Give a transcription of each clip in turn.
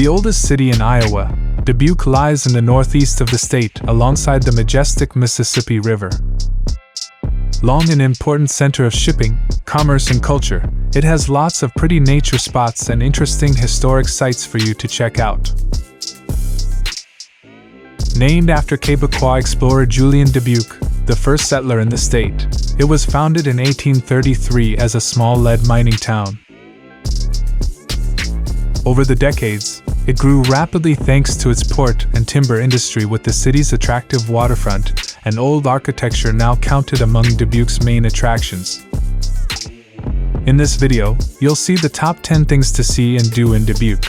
The oldest city in Iowa, Dubuque lies in the northeast of the state alongside the majestic Mississippi River. Long an important center of shipping, commerce, and culture, it has lots of pretty nature spots and interesting historic sites for you to check out. Named after Quebecois explorer Julien Dubuque, the first settler in the state, it was founded in 1833 as a small lead mining town. Over the decades, it grew rapidly thanks to its port and timber industry, with the city's attractive waterfront and old architecture now counted among Dubuque's main attractions. In this video, you'll see the top 10 things to see and do in Dubuque.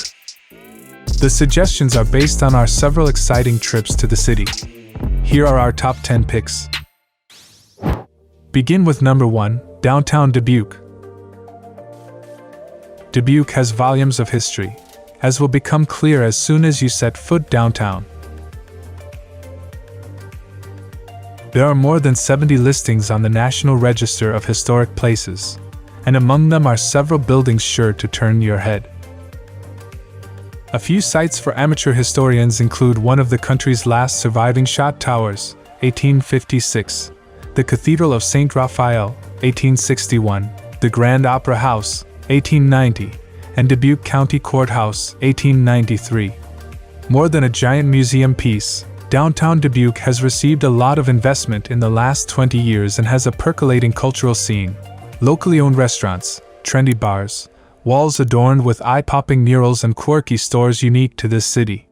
The suggestions are based on our several exciting trips to the city. Here are our top 10 picks. Begin with number 1, downtown Dubuque. Dubuque has volumes of history, as will become clear as soon as you set foot downtown. There are more than 70 listings on the National Register of Historic Places, and among them are several buildings sure to turn your head. A few sites for amateur historians include one of the country's last surviving shot towers, 1856, the Cathedral of St. Raphael, 1861, the Grand Opera House, 1890, and Dubuque County Courthouse, 1893. More than a giant museum piece, downtown Dubuque has received a lot of investment in the last 20 years and has a percolating cultural scene, locally owned restaurants, trendy bars, walls adorned with eye-popping murals, and quirky stores unique to this city.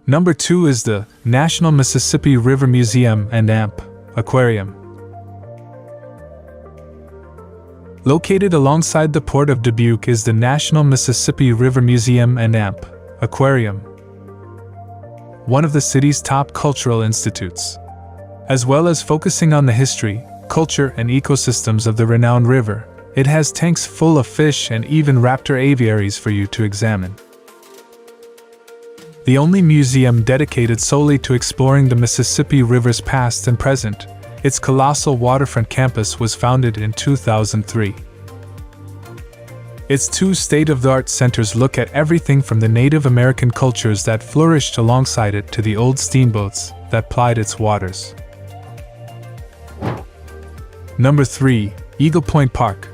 Number 2 is the National Mississippi River Museum and Aquarium. Located alongside the port of Dubuque is the National Mississippi River Museum and Aquarium, one of the city's top cultural institutes. As well as focusing on the history, culture, and ecosystems of the renowned river, it has tanks full of fish and even raptor aviaries for you to examine. The only museum dedicated solely to exploring the Mississippi River's past and present, its colossal waterfront campus was founded in 2003. Its two state-of-the-art centers look at everything from the Native American cultures that flourished alongside it to the old steamboats that plied its waters. Number 3, Eagle Point Park.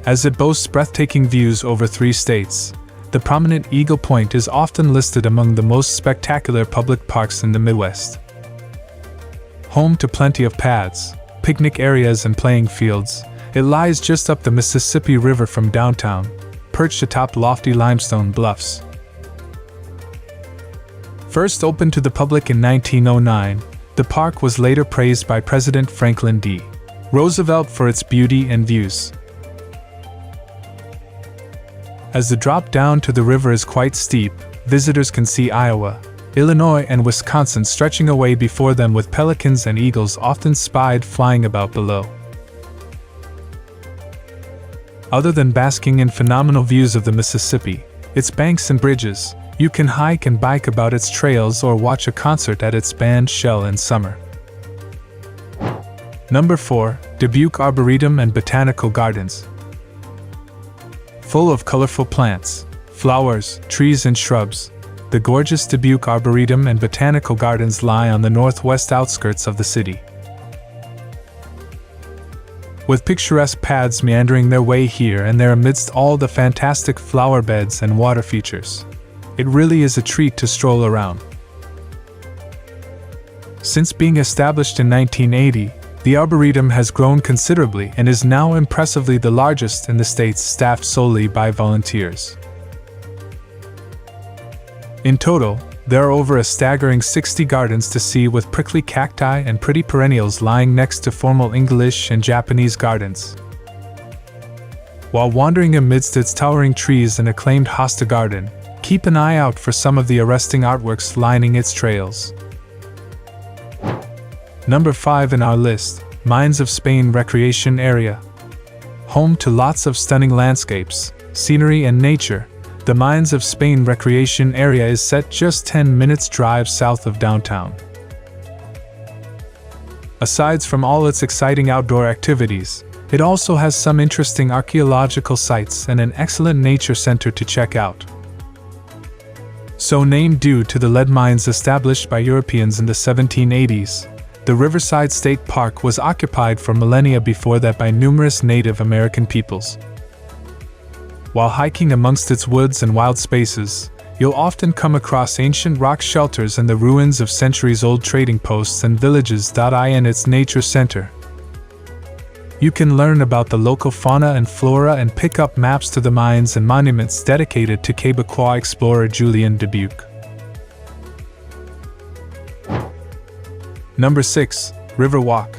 As it boasts breathtaking views over 3 states, the prominent Eagle Point is often listed among the most spectacular public parks in the Midwest. Home to plenty of paths, picnic areas, and playing fields, it lies just up the Mississippi River from downtown, perched atop lofty limestone bluffs. First opened to the public in 1909, the park was later praised by President Franklin D. Roosevelt for its beauty and views. As the drop down to the river is quite steep, visitors can see Iowa, Illinois, and Wisconsin stretching away before them, with pelicans and eagles often spied flying about below. Other than basking in phenomenal views of the Mississippi, its banks and bridges, you can hike and bike about its trails or watch a concert at its band shell in summer. Number 4, Dubuque Arboretum and Botanical Gardens. Full of colorful plants, flowers, trees, and shrubs, the gorgeous Dubuque Arboretum and Botanical Gardens lie on the northwest outskirts of the city. With picturesque paths meandering their way here and there amidst all the fantastic flower beds and water features, it really is a treat to stroll around. Since being established in 1980, the Arboretum has grown considerably and is now impressively the largest in the state, staffed solely by volunteers. In total, there are over a staggering 60 gardens to see, with prickly cacti and pretty perennials lying next to formal English and Japanese gardens. While wandering amidst its towering trees and acclaimed hosta garden, keep an eye out for some of the arresting artworks lining its trails. Number 5 in our list, Mines of Spain Recreation Area. Home to lots of stunning landscapes, scenery, and nature, the Mines of Spain Recreation Area is set just 10 minutes drive south of downtown. Aside from all its exciting outdoor activities, It also has some interesting archaeological sites and an excellent nature center to check out. So named due to the lead mines established by Europeans in the 1780s, the Riverside State Park was occupied for millennia before that by numerous Native American peoples. While hiking amongst its woods and wild spaces, you'll often come across ancient rock shelters and the ruins of centuries-old trading posts and villages. In its nature center, you can learn about the local fauna and flora and pick up maps to the mines and monuments dedicated to Quebecois explorer Julien Dubuque. Number 6. Riverwalk.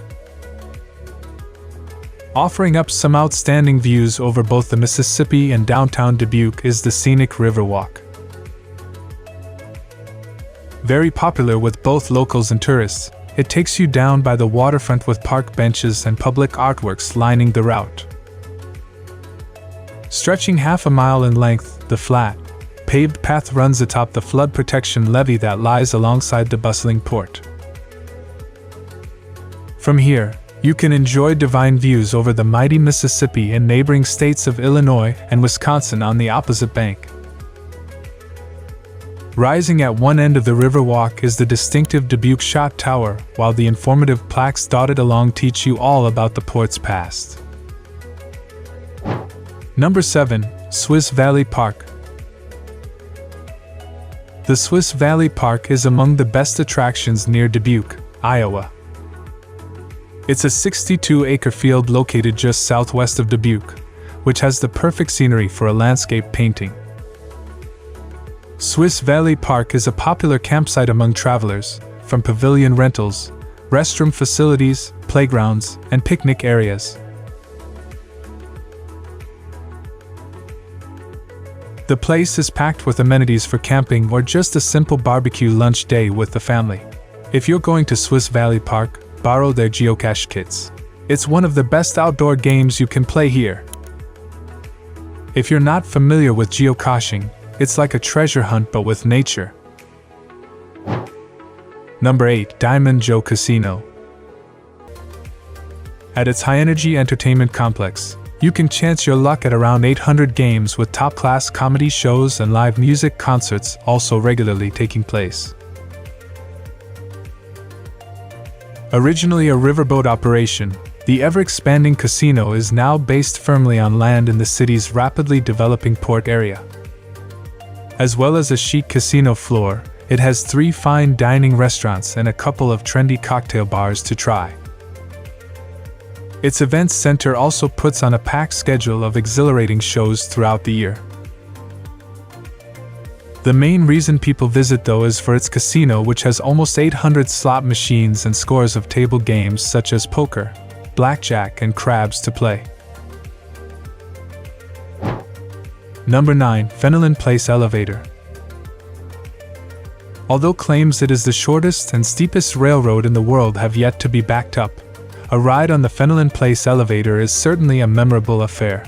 Offering up some outstanding views over both the Mississippi and downtown Dubuque is the scenic Riverwalk. Very popular with both locals and tourists, it takes you down by the waterfront with park benches and public artworks lining the route. Stretching half a mile in length, the flat, paved path runs atop the flood protection levee that lies alongside the bustling port. From here, you can enjoy divine views over the mighty Mississippi and neighboring states of Illinois and Wisconsin on the opposite bank. Rising at one end of the Riverwalk is the distinctive Dubuque Shot Tower, while the informative plaques dotted along teach you all about the port's past. Number 7. Swiss Valley Park. The Swiss Valley Park is among the best attractions near Dubuque, Iowa. It's a 62-acre field located just southwest of Dubuque, which has the perfect scenery for a landscape painting. Swiss Valley Park is a popular campsite among travelers, from pavilion rentals, restroom facilities, playgrounds, and picnic areas. The place is packed with amenities for camping or just a simple barbecue lunch day with the family. If you're going to Swiss Valley Park, borrow their geocache kits. It's one of the best outdoor games you can play here. If you're not familiar with geocaching, it's like a treasure hunt but with nature. Number 8. Diamond Joe Casino. At its high-energy entertainment complex, you can chance your luck at around 800 games with top-class comedy shows and live music concerts also regularly taking place. Originally a riverboat operation, the ever-expanding casino is now based firmly on land in the city's rapidly developing port area. As well as a chic casino floor, it has 3 fine dining restaurants and a couple of trendy cocktail bars to try. Its events center also puts on a packed schedule of exhilarating shows throughout the year. The main reason people visit though is for its casino, which has almost 800 slot machines and scores of table games such as poker, blackjack, and craps to play. Number 9. Fenelon Place Elevator. Although claims it is the shortest and steepest railroad in the world have yet to be backed up, a ride on the Fenelon Place Elevator is certainly a memorable affair.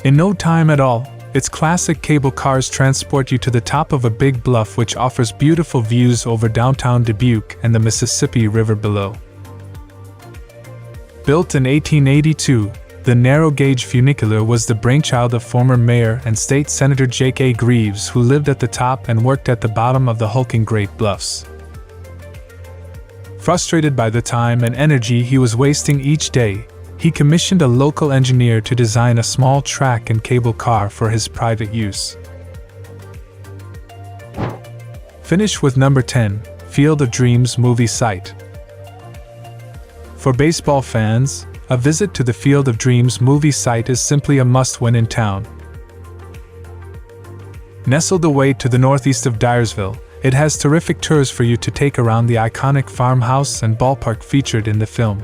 In no time at all, its classic cable cars transport you to the top of a big bluff which offers beautiful views over downtown Dubuque and the Mississippi River below. Built in 1882, the narrow-gauge funicular was the brainchild of former Mayor and State Senator Jake A. Greaves, who lived at the top and worked at the bottom of the hulking Great Bluffs. Frustrated by the time and energy he was wasting each day, he commissioned a local engineer to design a small track and cable car for his private use. Finish with number 10, Field of Dreams movie site. For baseball fans, a visit to the Field of Dreams movie site is simply a must-win in town. Nestled away to the northeast of Dyersville, it has terrific tours for you to take around the iconic farmhouse and ballpark featured in the film.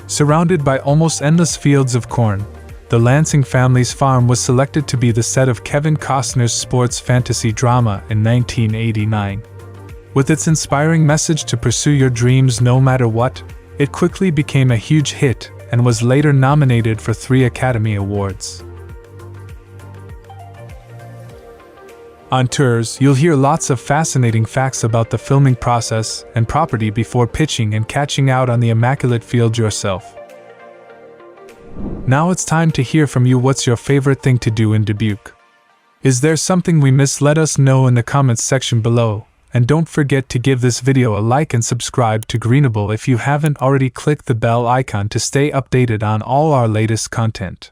Surrounded by almost endless fields of corn, the Lansing family's farm was selected to be the set of Kevin Costner's sports fantasy drama in 1989. With its inspiring message to pursue your dreams no matter what, it quickly became a huge hit and was later nominated for 3 Academy Awards. On tours, you'll hear lots of fascinating facts about the filming process and property before pitching and catching out on the immaculate field yourself. Now it's time to hear from you. What's your favorite thing to do in Dubuque? Is there something we missed? Let us know in the comments section below. And don't forget to give this video a like and subscribe to Greenable if you haven't already. Click the bell icon to stay updated on all our latest content.